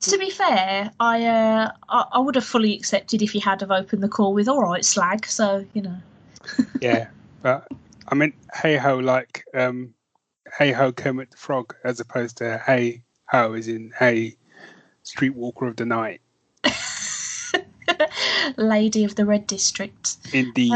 To be fair, I would have fully accepted if you had have opened the call with "all right, slag." So Yeah, but I meant hey ho, like hey ho, Kermit the Frog, as opposed to hey ho, as in hey streetwalker of the night. Lady of the Red District. Indeed.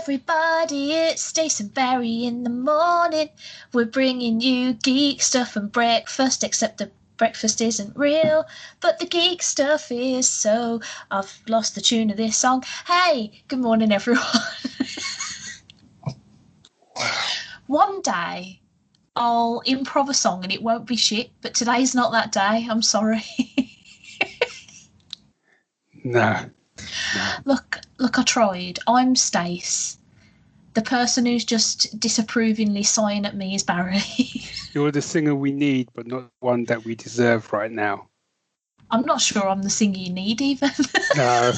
Everybody, it's Stace and Barry in the morning. We're bringing you geek stuff and breakfast, except the breakfast isn't real, but the geek stuff is. So I've lost the tune of this song. Hey, good morning, everyone. One day I'll improv a song and it won't be shit, but today's not that day. I'm sorry. No. Look, I tried. I'm Stace. The person who's just disapprovingly sighing at me is Barry. You're the singer we need, but not one that we deserve right now. I'm not sure I'm the singer you need, even. No.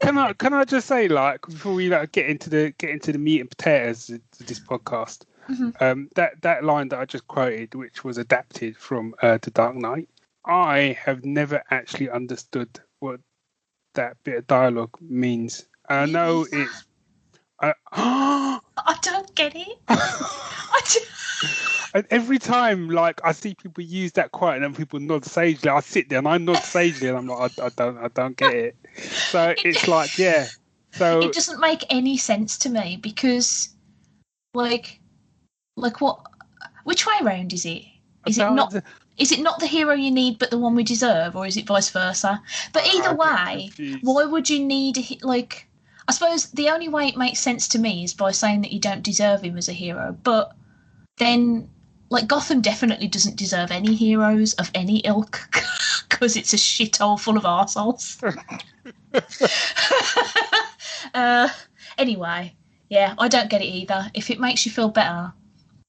Can I just say, like, before we get into the meat and potatoes of this podcast, that line that I just quoted, which was adapted from The Dark Knight, I have never actually understood what that bit of dialogue means. I know it's. I don't get it. And every time, like, I see people use that quote, and then people nod sagely, I sit there and I nod sagely, and I'm like, I don't get it. So it's like, yeah. So it doesn't make any sense to me because, like what? Which way round is it? Is it not the hero you need, but the one we deserve, or is it vice versa? But either way, why would you need I suppose the only way it makes sense to me is by saying that you don't deserve him as a hero. But then, like, Gotham definitely doesn't deserve any heroes of any ilk because it's a shithole full of arseholes. Anyway, yeah, I don't get it either. If it makes you feel better,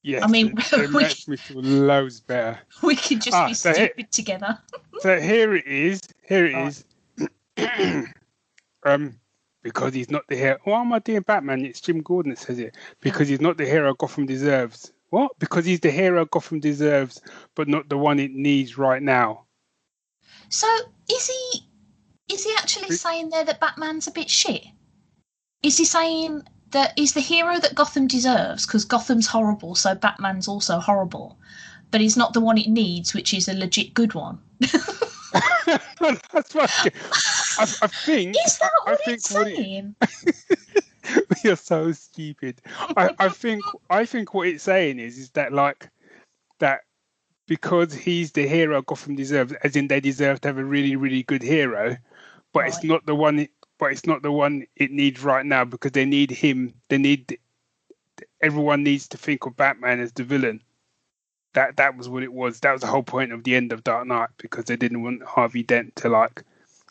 yes, I mean, it makes me feel loads better. We can just be stupid together. So here it is. Because he's not the hero. Why am I doing Batman? It's Jim Gordon that says it. Because he's not the hero Gotham deserves. What? Because he's the hero Gotham deserves, but not the one it needs right now. So is he actually saying there that Batman's a bit shit? Is he saying that he's the hero that Gotham deserves because Gotham's horrible, so Batman's also horrible, but he's not the one it needs, which is a legit good one? That's right. I think. Is that what it's saying? You're so stupid. I think what it's saying is that, like, that because he's the hero Gotham deserves, as in they deserve to have a really, really good hero, but it's not the one. It's not the one it needs right now because they need him. Everyone needs to think of Batman as the villain. That was what it was. That was the whole point of the end of Dark Knight, because they didn't want Harvey Dent to, like,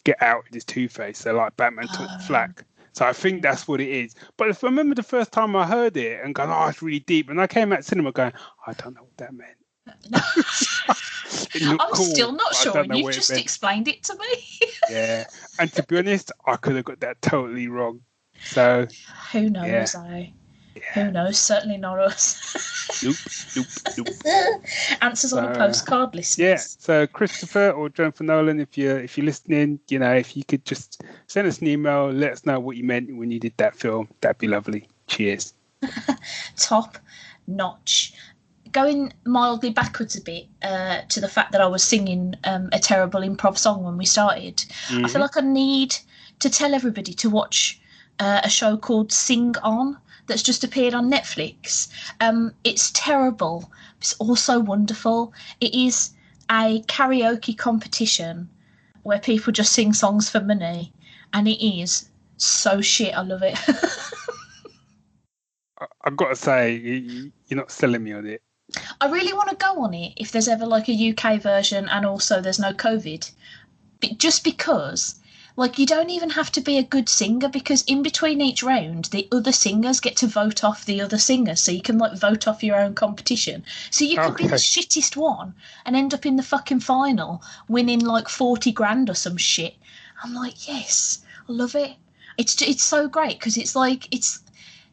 get out with his Two-Face. So, like, Batman took the flak. So I think that's what it is. But if I remember the first time I heard it and going, oh, it's really deep, and I came out cinema going, I don't know what that meant. I'm still not sure, and you've just explained it to me. Yeah, and to be honest, I could have got that totally wrong. So who knows, Who knows? Certainly not us. Nope. Answers on a postcard, listeners. Yeah. So Christopher or Jonathan Nolan, if you're listening, if you could just send us an email, let us know what you meant when you did that film. That'd be lovely. Cheers. Top notch. Going mildly backwards a bit to the fact that I was singing a terrible improv song when we started. Mm-hmm. I feel like I need to tell everybody to watch a show called Sing On that's just appeared on Netflix. It's terrible, but it's also wonderful. It is a karaoke competition where people just sing songs for money, and it is so shit. I love it. I've got to say, you're not selling me on it. I really want to go on it if there's ever like a UK version and also there's no COVID. But just because, like, you don't even have to be a good singer, because in between each round, the other singers get to vote off the other singers, so you can like vote off your own competition. So you could be the shittest one and end up in the fucking final winning like 40 grand or some shit. I'm like, yes, I love it. It's so great because it's like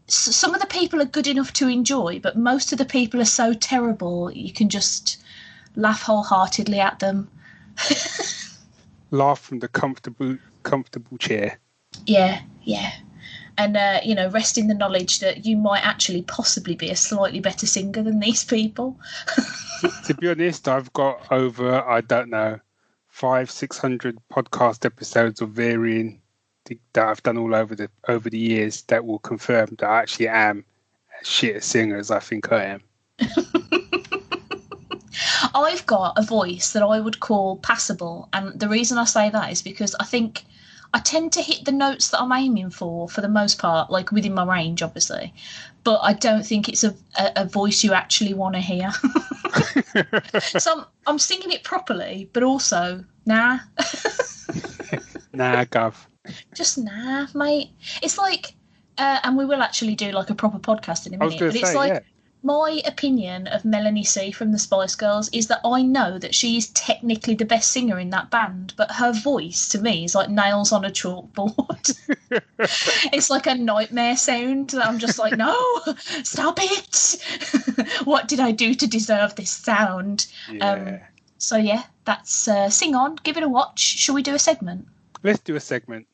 some of the people are good enough to enjoy, but most of the people are so terrible you can just laugh wholeheartedly at them. Laugh from the comfortable chair. Yeah. And, rest in the knowledge that you might actually possibly be a slightly better singer than these people. To be honest, I've got over, 500-600 podcast episodes of varying that I've done all over the years that will confirm that I actually am as shit a singer as I think I am. I've got a voice that I would call passable, and the reason I say that is because I think I tend to hit the notes that I'm aiming for the most part, like within my range, obviously, but I don't think it's a voice you actually want to hear. So I'm singing it properly, but also, nah. Nah, Gov. Just nah, mate. It's like, and we will actually do like a proper podcast in a minute, but it's like, my opinion of Melanie C from the Spice Girls is that I know that she is technically the best singer in that band, but her voice to me is like nails on a chalkboard. It's like a nightmare sound that I'm just like, no, stop it. What did I do to deserve this sound? Yeah. So yeah, that's Sing On, give it a watch. Shall we do a segment? Let's do a segment.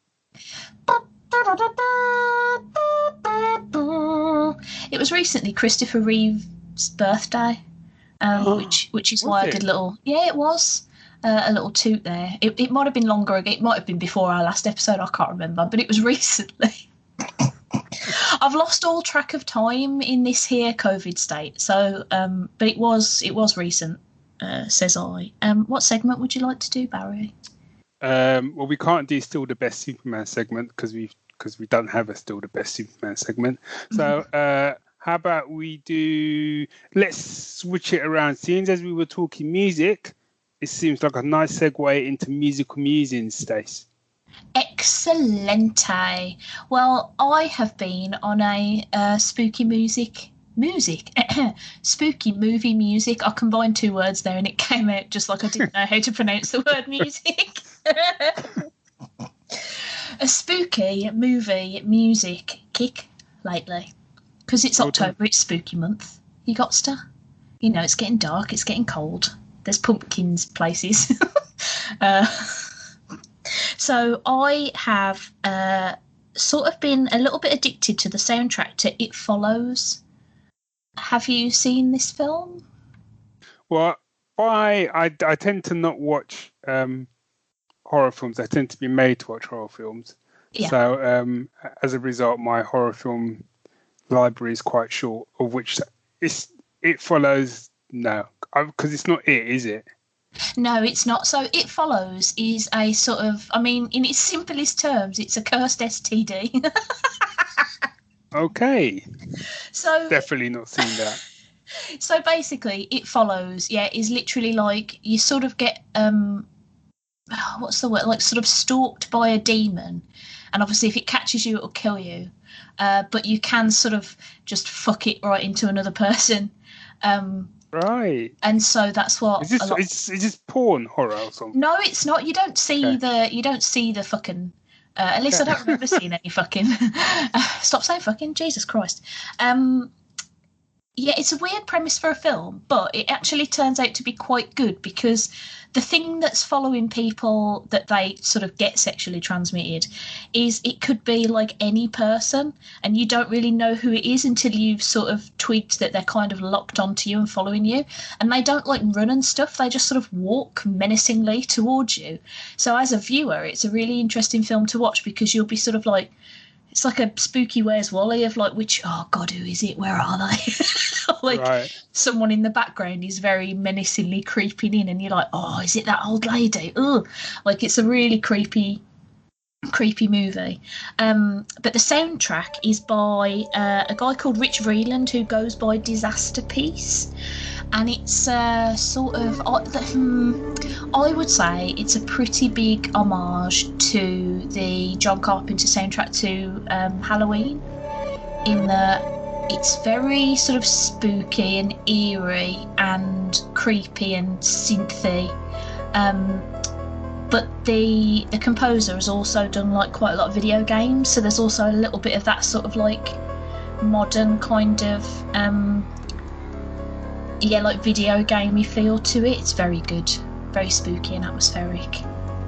It was recently Christopher Reeve's birthday, which is why I did a little. Yeah, it was a little toot there. It might have been longer ago. It might have been before our last episode. I can't remember, but it was recently. I've lost all track of time in this here COVID state. So, but it was recent. Says I. What segment would you like to do, Barry? Well, we can't do Still the Best Superman segment because we don't have a Still the Best Superman segment. So how about let's switch it around. Seeing as we were talking music, it seems like a nice segue into musical musings, Stace. Excellente. Well, I have been on a spooky movie music. I combined two words there and it came out just like I didn't know how to pronounce the word music. A spooky movie music kick lately because it's October. It's spooky month. You got to, it's getting dark, it's getting cold, there's pumpkins places. So I have sort of been a little bit addicted to the soundtrack to It Follows. Have you seen this film? Well, I tend to not watch horror films. I tend to be made to watch horror films. Yeah. So as a result, my horror film library is quite short, of which It Follows. No, because it's not it, is it? No, it's not. So It Follows is a sort of, in its simplest terms, it's a cursed STD. Okay. So definitely not seen that. So basically, It Follows, is literally like you sort of get what's the word? Like sort of stalked by a demon, and obviously if it catches you, it'll kill you. But you can sort of just fuck it right into another person. Right. And so that's what. Is this porn horror or something? No, it's not. You don't see the fucking. At least I don't remember seeing any fucking. Stop saying fucking, Jesus Christ. It's a weird premise for a film, but it actually turns out to be quite good because the thing that's following people that they sort of get sexually transmitted is it could be like any person and you don't really know who it is until you've sort of twigged that they're kind of locked onto you and following you. And they don't like run and stuff, they just sort of walk menacingly towards you. So as a viewer, it's a really interesting film to watch because you'll be sort of like It's like a spooky Where's Wally of like, oh God, who is it? Where are they? Like right. Someone in the background is very menacingly creeping in, and you're like, oh, is it that old lady? Ugh. Like it's a really creepy movie. But the soundtrack is by a guy called Rich Vreeland, who goes by Disaster Piece, and it's sort of I would say it's a pretty big homage to the John Carpenter soundtrack to Halloween, in that it's very sort of spooky and eerie and creepy and synthy. But the composer has also done like quite a lot of video games, so there's also a little bit of that sort of like modern kind of like video gamey feel to it. It's very good, very spooky and atmospheric.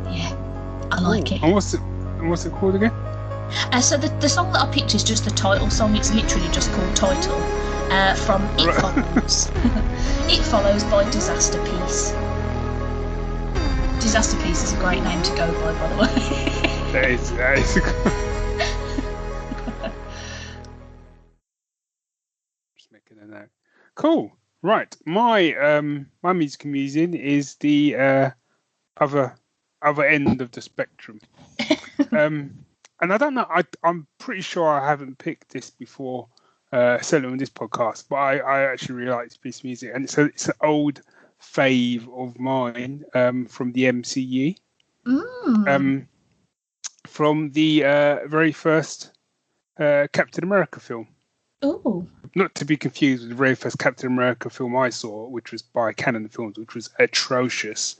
Yeah, I like it. And what's it called again? So the song that I picked is just the title song. It's literally just called Title, from It Follows. It Follows by Disaster Piece. Disaster Piece is a great name to go by the way. That is just making a note. Cool. Right. My musical musing is the other end of the spectrum. And I don't know, I'm pretty sure I haven't picked this before, certainly on this podcast, but I actually really like this piece of music, and it's an old fave of mine, from the MCU, from the very first Captain America film. Ooh. Not to be confused with the very first Captain America film I saw, which was by Canon Films, which was atrocious.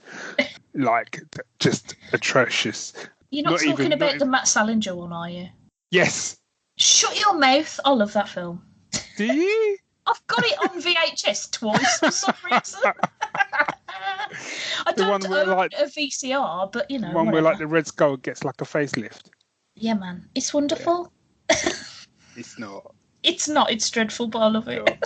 Like, just atrocious. You're not talking about the Matt Salinger one, are you? Yes. Shut your mouth. I love that film. Do you? I've got it on VHS twice for some reason. I don't own a VCR, but you know. One where like the Red Skull gets like a facelift. Yeah, man. It's wonderful. Yeah. It's not. It's not. It's dreadful, but I love it.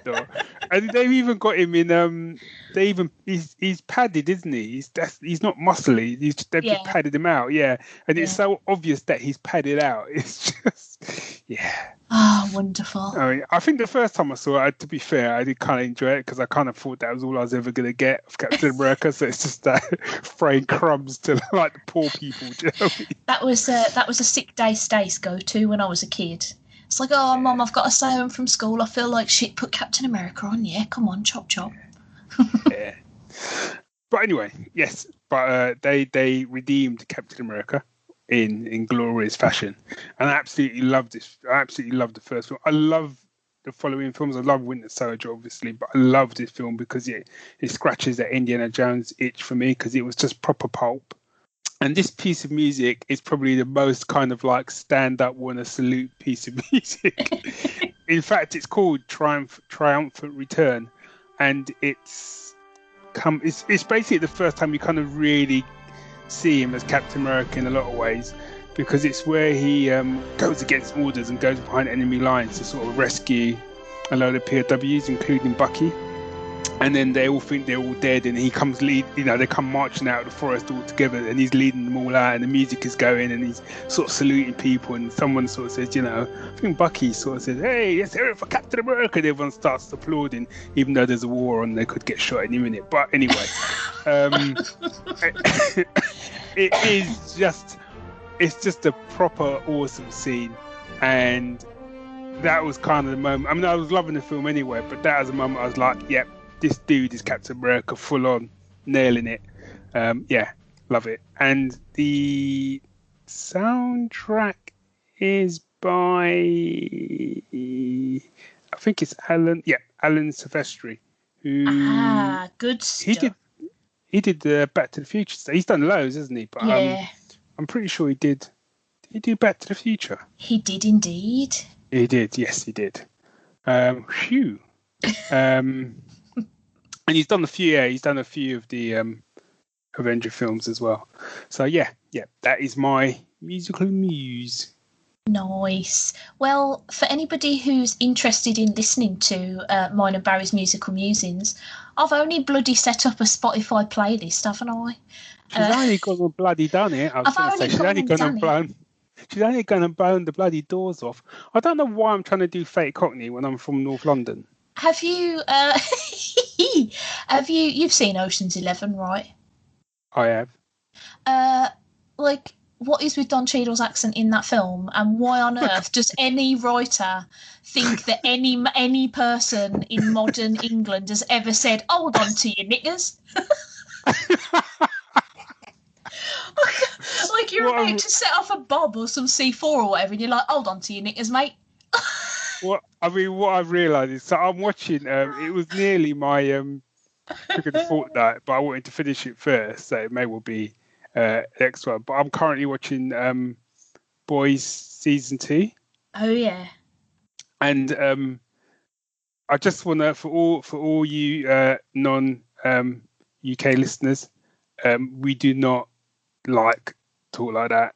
No. And they've even got him in. He's padded, isn't he? He's not muscly. They've just padded him out. Yeah, and it's so obvious that he's padded out. It's just, yeah. Oh, wonderful. I mean, I think the first time I saw it, to be fair, I did kind of enjoy it because I kind of thought that was all I was ever going to get of Captain America. So it's just that throwing crumbs to like the poor people. Do you know what I mean? That was a sick day Stace go-to when I was a kid. It's like, oh, Mum, I've got to stay home from school. I feel like shit. Put Captain America on. Yeah, come on, chop chop. Yeah. But anyway, yes. But they redeemed Captain America in glorious fashion, and I absolutely loved this. I absolutely loved the first film. I love the following films. I love Winter Soldier, obviously, but I love this film because it scratches that Indiana Jones itch for me because it was just proper pulp. And this piece of music is probably the most kind of like stand up, wanna salute piece of music. In fact, it's called Triumphant Return, and it's basically the first time you kind of really see him as Captain America in a lot of ways, because it's where he goes against orders and goes behind enemy lines to sort of rescue a load of POWs, including Bucky. And then they all think they're all dead, and he comes they come marching out of the forest all together, and he's leading them all out, and the music is going, and he's sort of saluting people, and someone sort of says, I think Bucky sort of says, hey, let's hear it for Captain America, and everyone starts applauding, even though there's a war on, they could get shot any minute. But anyway, it's just a proper awesome scene, and that was kind of the moment. I mean, I was loving the film anyway, but that was a moment I was like, yep. This dude is Captain America, full on, nailing it. Yeah, love it. And the soundtrack is by, I think it's Alan Silvestri, who good stuff. He did Back to the Future stuff. He's done loads, hasn't he? But I'm pretty sure he did. Did he do Back to the Future? He did indeed. He did. Yes, he did. Phew. And he's done a few of the Avenger films as well. So yeah, that is my musical muse. Nice. Well, for anybody who's interested in listening to mine and Barry's musical musings, I've only bloody set up a Spotify playlist, haven't I? She's only gone and bloody done it. She's only gone and blown. She's only going to burn the bloody doors off. I don't know why I'm trying to do fake Cockney when I'm from North London. Have you you've seen Ocean's 11, right? I have. Like, what is with Don Cheadle's accent in that film, and why on earth does any writer think that any person in modern England has ever said, "Hold on to your knickers"? Like you're about to set off a bob or some C4 or whatever, and you're like, "Hold on to your knickers, mate." What I've realised is, so I'm watching. It was nearly my pick of the fortnight, but I wanted to finish it first, so it may well be next one. But I'm currently watching Boys season 2. Oh yeah. And I just want to, for all you non UK listeners, we do not talk like that.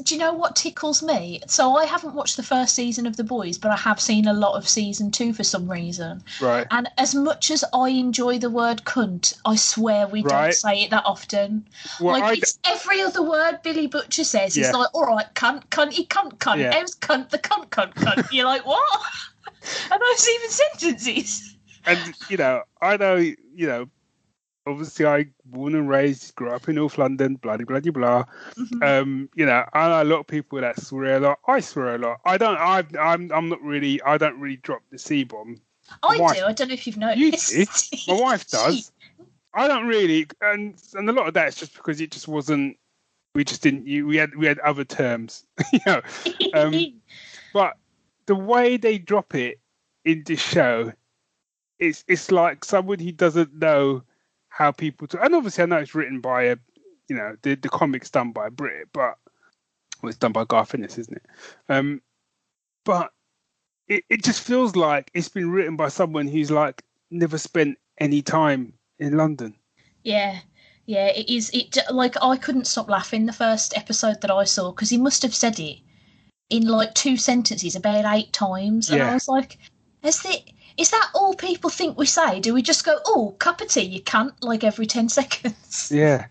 Do you know what tickles me? So I haven't watched the first season of The Boys, but I have seen a lot of season 2 for some reason. Right. And as much as I enjoy the word cunt, I swear we don't say it that often. Well, it's every other word Billy Butcher says. It's like, all right, cunt, cunty, cunt, cunt. Yeah. How's cunt the cunt, cunt, cunt? You're like, what? Are those even sentences? And, I know, obviously, I born and raised, grew up in North London, blah blah blah blah. Mm-hmm. I know a lot of people that swear a lot. I swear a lot. I don't. I'm not really. I don't really drop the C-bomb. I do. I don't know if you've noticed. You do. My wife does. I don't really, and a lot of that is just because it just wasn't. We just didn't. We had other terms, But the way they drop it in this show, it's like someone who doesn't know how people and obviously I know it's written by the comic's done by a Brit, but it's done by Garth Ennis, isn't it? But it just feels like it's been written by someone who's never spent any time in London. Yeah, it is. I couldn't stop laughing the first episode that I saw because he must have said it in 2 sentences about 8 times, and I was like, is that all people think we say? Do we just go, "Oh, cup of tea, you cunt," every 10 seconds? Yeah.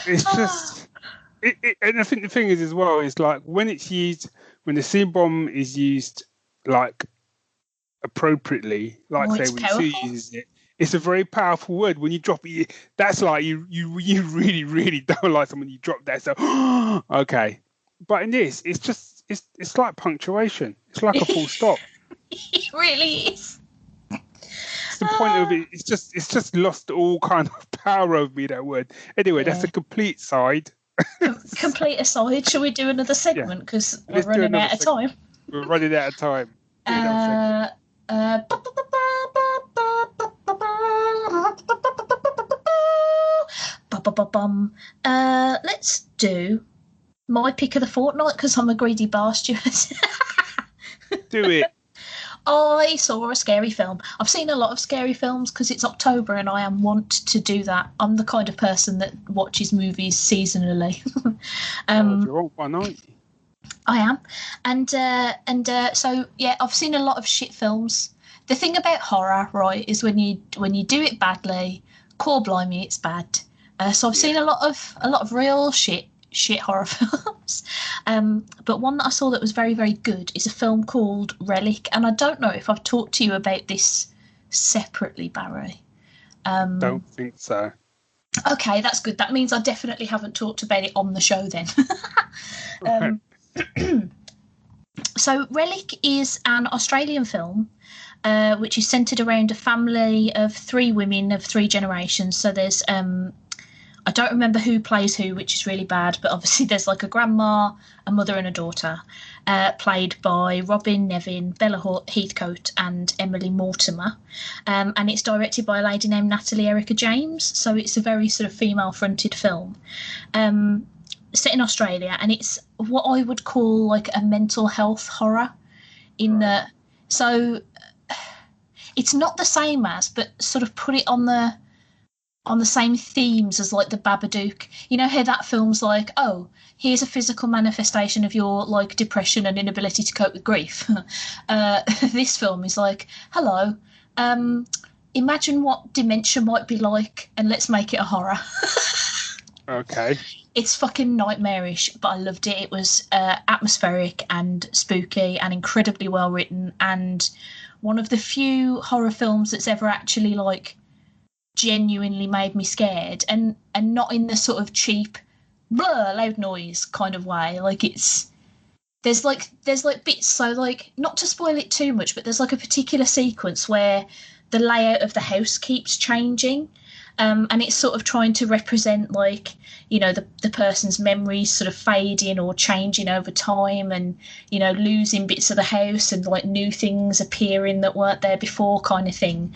It's just... and I think the thing is as well, is when it's used, when the C-bomb is used, appropriately, say when Sue uses it, it's a very powerful word. When you drop it, that's you really, really don't like someone you drop that. So, okay. But in this, it's just, it's like punctuation. It's like a full stop. It really is. It's the point of it. It's just lost all kind of power over me, that word. Anyway, that's a complete side. Complete aside. Shall we do another segment? Because we're running out of time. We're running out of time. Let's do my pick of the fortnight because I'm a greedy bastard. Do it. I saw a scary film. I've seen a lot of scary films because it's October and I am wont to do that. I'm the kind of person that watches movies seasonally. You're on one night. I am. And so, yeah, I've seen a lot of shit films. The thing about horror, right, is when you do it badly, core blimey, it's bad. So I've seen a lot of real shit horror films. But one that I saw that was very, very good is a film called Relic. And I don't know if I've talked to you about this separately, Barry. Don't think so. Okay, that's good. That means I definitely haven't talked about it on the show then. So Relic is an Australian film which is centred around a family of 3 women of 3 generations. So there's I don't remember who plays who, which is really bad, but obviously there's a grandma, a mother and a daughter, played by Robin Nevin, Bella Heathcote and Emily Mortimer. And it's directed by a lady named Natalie Erica James, so it's a very sort of female-fronted film. Set in Australia, and it's what I would call a mental health horror so it's not the same as, but sort of put it on the same themes as the Babadook. You know how that film's here's a physical manifestation of your depression and inability to cope with grief. This film is hello, imagine what dementia might be like and let's make it a horror. Okay. It's fucking nightmarish, but I loved it. It was atmospheric and spooky and incredibly well written, and one of the few horror films that's ever actually like genuinely made me scared, and not in the sort of cheap blah loud noise kind of way. Like there's like bits, so like not to spoil it too much, but there's like a particular sequence where the layout of the house keeps changing, and it's sort of trying to represent like, you know, the person's memories sort of fading or changing over time, and, you know, losing bits of the house and like new things appearing that weren't there before kind of thing.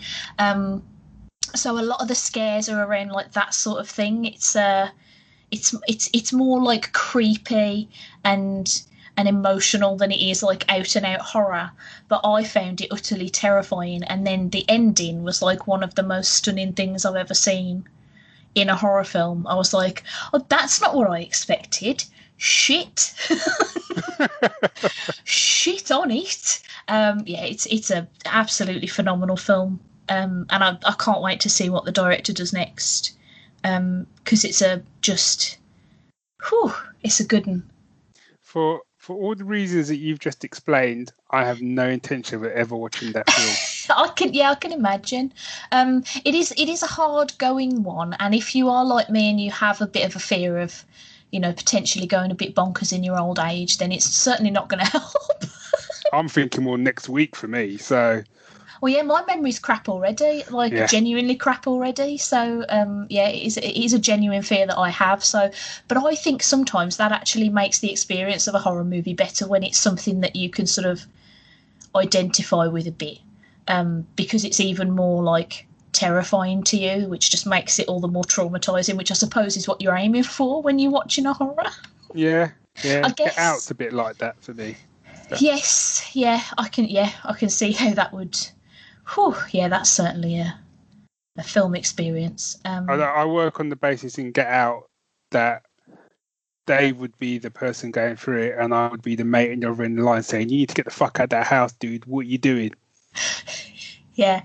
So a lot of the scares are around like that sort of thing. It's more like creepy and emotional than it is like out and out horror, but I found it utterly terrifying. And then the ending was like one of the most stunning things I've ever seen in a horror film. I was like, oh, that's not what I expected. Shit. Shit on it. Yeah, it's a absolutely phenomenal film, and I can't wait to see what the director does next, because it's it's a good one. For all the reasons that you've just explained, I have no intention of ever watching that film. I can imagine. It is a hard going one, and if you are like me and you have a bit of a fear of, you know, potentially going a bit bonkers in your old age, then it's certainly not going to help. I'm thinking more next week for me. So. Well, yeah, my memory's crap already, like genuinely crap already. So, yeah, it is a genuine fear that I have. So, but I think sometimes that actually makes the experience of a horror movie better when it's something that you can sort of identify with a bit, because it's even more like terrifying to you, which just makes it all the more traumatizing, which I suppose is what you're aiming for when you're watching a horror. Yeah. I guess Get Out's a bit like that for me. So. Yes, I can see how that would. Yeah, that's certainly a film experience. I work on the basis in Get Out that they would be the person going through it, and I would be the mate in the other end of the line saying, "You need to get the fuck out of that house, dude. What are you doing?" Yeah,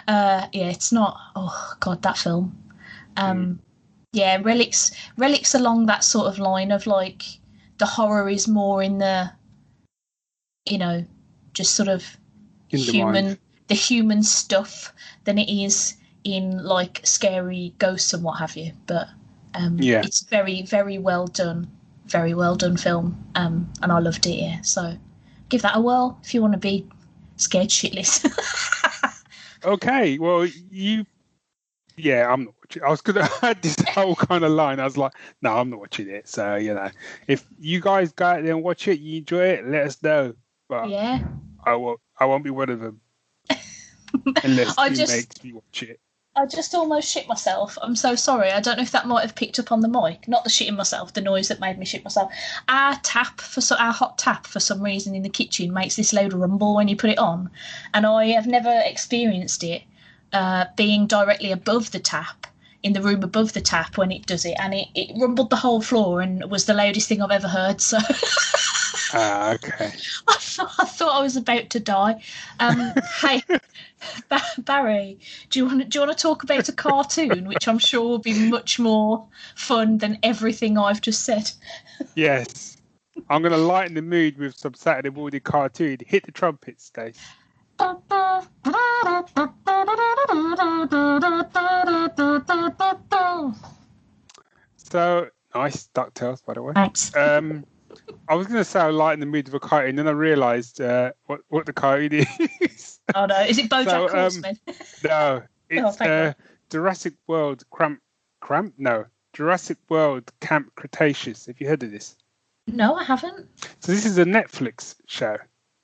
it's not. Oh God, that film. Yeah, relics along that sort of line of like the horror is more in the, you know, just sort of the human stuff than it is in like scary ghosts and what have you. But it's very, very well done film, and I loved it. Yeah, so give that a whirl if you want to be scared shitless. Okay, well, I'm not watching. I was gonna have this whole kind of line. I was like, no, I'm not watching it. So, you know, if you guys go out there and watch it, you enjoy it, let us know. But yeah, I won't be one of them unless you make me watch it. I just almost shit myself. I'm so sorry. I don't know if that might have picked up on the mic. Not the shitting myself, the noise that made me shit myself. Our hot tap for some reason in the kitchen makes this loud rumble when you put it on, and I have never experienced it being directly above the tap, in the room above the tap when it does it, and it rumbled the whole floor and was the loudest thing I've ever heard. So. Okay. I thought I was about to die. Hey, Barry, do you want to talk about a cartoon, which I'm sure will be much more fun than everything I've just said? Yes. I'm going to lighten the mood with some Saturday morning cartoon. Hit the trumpet, Stace. So, nice, DuckTales, by the way. Thanks. I was going to say I lighten the mood with a cartoon, then I realised what the cartoon is. Oh, no. Is it BoJack Horseman? No. It's Jurassic World Jurassic World Camp Cretaceous. Have you heard of this? No, I haven't. So this is a Netflix show.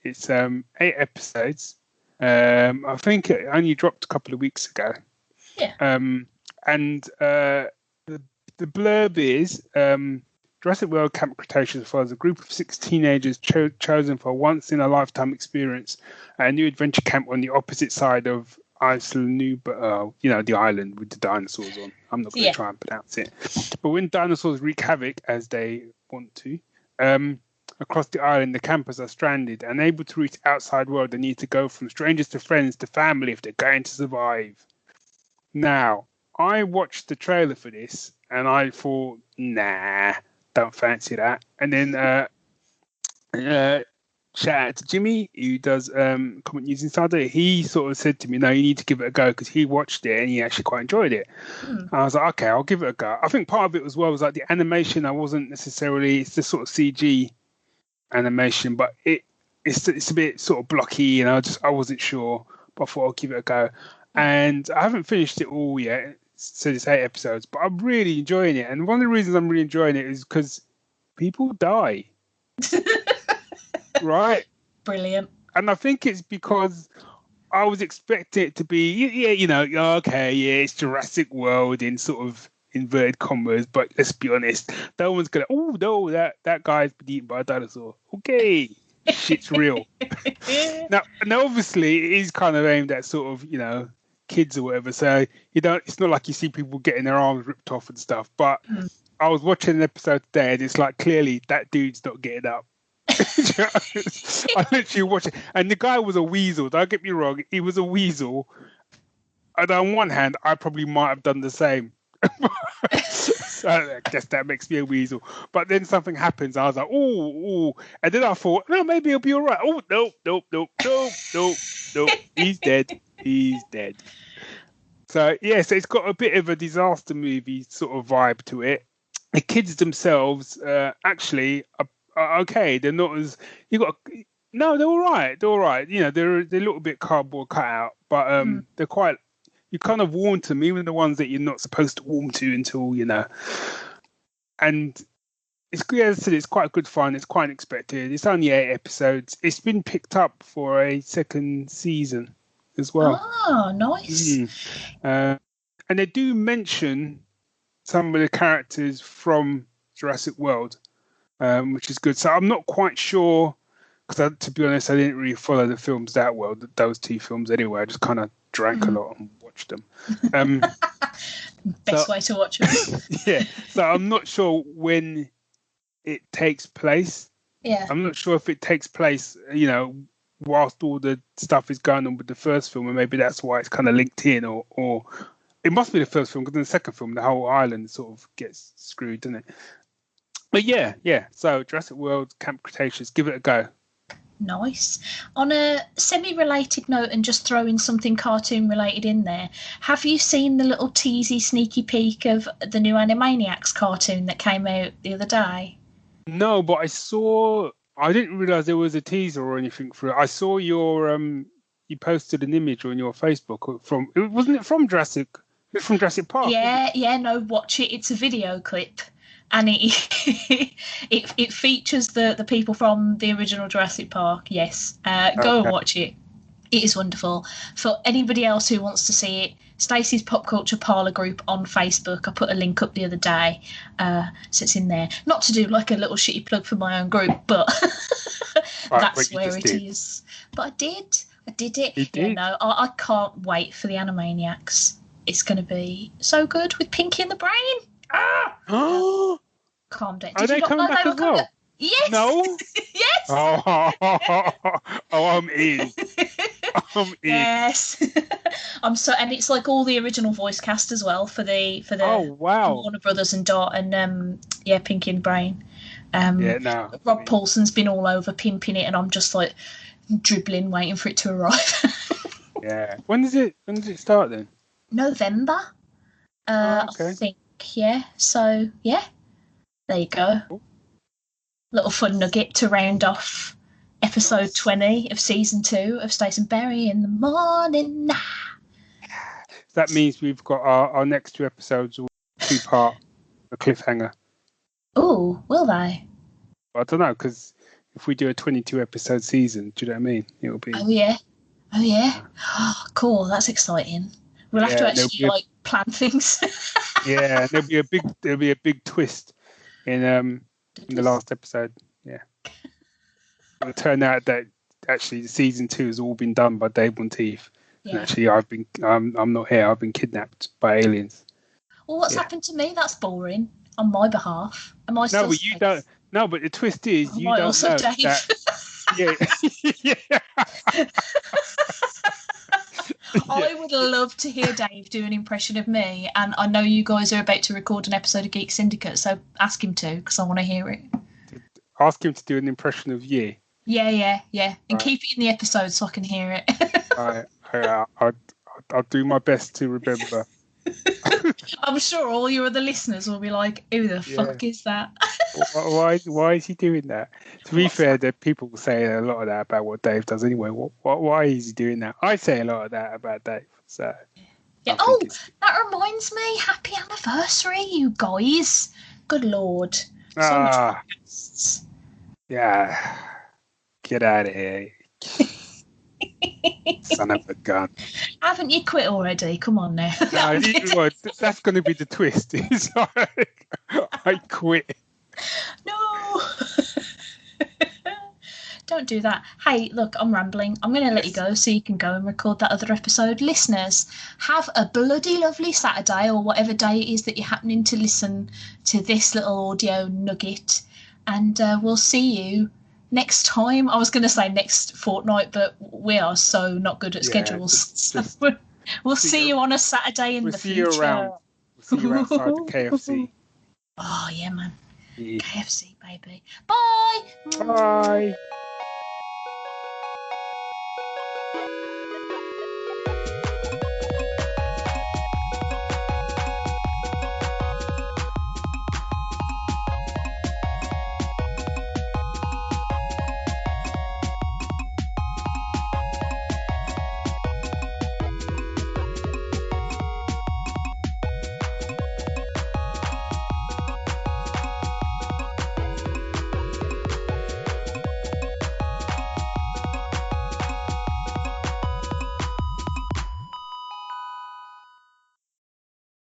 It's 8 episodes. I think it only dropped a couple of weeks ago. Yeah. And the blurb is Jurassic World Camp Cretaceous follows a group of 6 teenagers chosen for a once-in-a-lifetime experience at a new adventure camp on the opposite side of Iceland, the island with the dinosaurs on. I'm not going to try and pronounce it. But when dinosaurs wreak havoc, as they want to, across the island, the campers are stranded. Unable to reach the outside world, they need to go from strangers to friends to family if they're going to survive. Now, I watched the trailer for this, and I thought nah, don't fancy that. And then shout out to Jimmy, who does Comic News Insider. He sort of said to me, no, you need to give it a go, because he watched it and he actually quite enjoyed it. I was like, okay, I'll give it a go. I think part of it as well was like the animation. I wasn't necessarily, it's just sort of CG animation, but it's a bit sort of blocky, and I wasn't sure, but I thought I'll give it a go. And I haven't finished it all yet, so it's 8 episodes, but I'm really enjoying it. And one of the reasons I'm really enjoying it is because people die. Right? Brilliant. And I think it's because I was expecting it to be, it's Jurassic World in sort of inverted commas, but let's be honest, no one's gonna, oh no, that guy's been eaten by a dinosaur. Okay, shit's real. now obviously it is kind of aimed at sort of, kids or whatever, so it's not like you see people getting their arms ripped off and stuff, but I was watching an episode today and it's like, clearly that dude's not getting up. I literally watched it, and the guy was a weasel. Don't get me wrong, he was a weasel. And on one hand, I probably might have done the same. So I guess that makes me a weasel. But then something happens. I was like, oh, and then I thought, no, maybe he'll be all right. Oh, nope. He's dead. So yes, it's got a bit of a disaster movie sort of vibe to it. The kids themselves actually are okay. They're not as no, they're all right. They're all right. They're a little bit cardboard cut out, but they're quite. You kind of warm to them, even the ones that you're not supposed to warm to until And it's quite good fun. It's quite unexpected. It's only 8 episodes. It's been picked up for a second season as well. Oh, nice. And they do mention some of the characters from Jurassic World, which is good. So I'm not quite sure, because to be honest, I didn't really follow the films that well, those 2 films anyway. I just kind of drank a lot and watched them. Best way to watch them. Yeah. So I'm not sure when it takes place. Yeah. I'm not sure if it takes place, whilst all the stuff is going on with the first film, and maybe that's why it's kind of linked in, or it must be the first film, because in the second film, the whole island sort of gets screwed, doesn't it? But yeah. So Jurassic World, Camp Cretaceous, give it a go. Nice. On a semi-related note, and just throwing something cartoon-related in there, have you seen the little teasy, sneaky peek of the new Animaniacs cartoon that came out the other day? No, but I didn't realise there was a teaser or anything for it. I saw your you posted an image on your Facebook wasn't it from Jurassic? It's from Jurassic Park. Yeah. No, watch it. It's a video clip. And it features the people from the original Jurassic Park. Yes, go and watch it. It is wonderful. For anybody else who wants to see it, Stacey's Pop Culture Parlour group on Facebook. I put a link up the other day, so it's in there. Not to do like a little shitty plug for my own group, but that's where it is. But I did it. You did? I can't wait for the Animaniacs. It's going to be so good with Pinky and the Brain. Oh, calm down. Are they coming back as well? Yes. No. Yes. Oh, I'm in. Yes. And it's like all the original voice cast as well for the Warner Brothers and Dot and Pinky and Brain. Rob Paulson's been all over pimping it, and I'm just like dribbling, waiting for it to arrive. Yeah. When does it start then? November. Okay. I think. Yeah, so there you go. Cool. Little fun nugget to round off episode 20 of season 2 of Stace and Berry in the morning. That means we've got our next 2 episodes, 2-part, a cliffhanger. Oh, will they? I don't know, because if we do a 22 episode season, do you know what I mean? It'll be. Oh yeah. Oh, cool. That's exciting. We'll have to actually plan things. Yeah, there'll be a big twist in the last episode. Yeah, it'll turn out that actually season 2 has all been done by Dave Monteith. Yeah. And actually, I'm not here. I've been kidnapped by aliens. Well, what's happened to me? That's boring. On my behalf, am I still? No, but you don't. No, but the twist is you don't also know Dave? that. Yeah. I would love to hear Dave do an impression of me, and I know you guys are about to record an episode of Geek Syndicate, so ask him to, because I want to hear it. Ask him to do an impression of you. Yeah. And keep it in the episode so I can hear it. I'll do my best to remember. I'm sure all your other listeners will be like, who the fuck is that? Why is he doing that? To be fair, that people will say a lot of that about what Dave does anyway. Why is he doing that? I say a lot of that about Dave. So yeah. That reminds me, happy anniversary, you guys. Good Lord. So much podcasts. Yeah. Get out of here. Son of a gun. Haven't you quit already? Come on now. No, that's going to be the twist. It's like, I quit. No. Don't do that. Hey, look, I'm rambling. I'm going to let you go so you can go and record that other episode. Listeners, have a bloody lovely Saturday or whatever day it is that you're happening to listen to this little audio nugget. And we'll see you next time. I was going to say next fortnight, but we are so not good at schedules. We'll see you on a Saturday in the future. We'll see you outside the KFC. Oh, yeah, man. Yeah. KFC, baby. Bye. Bye.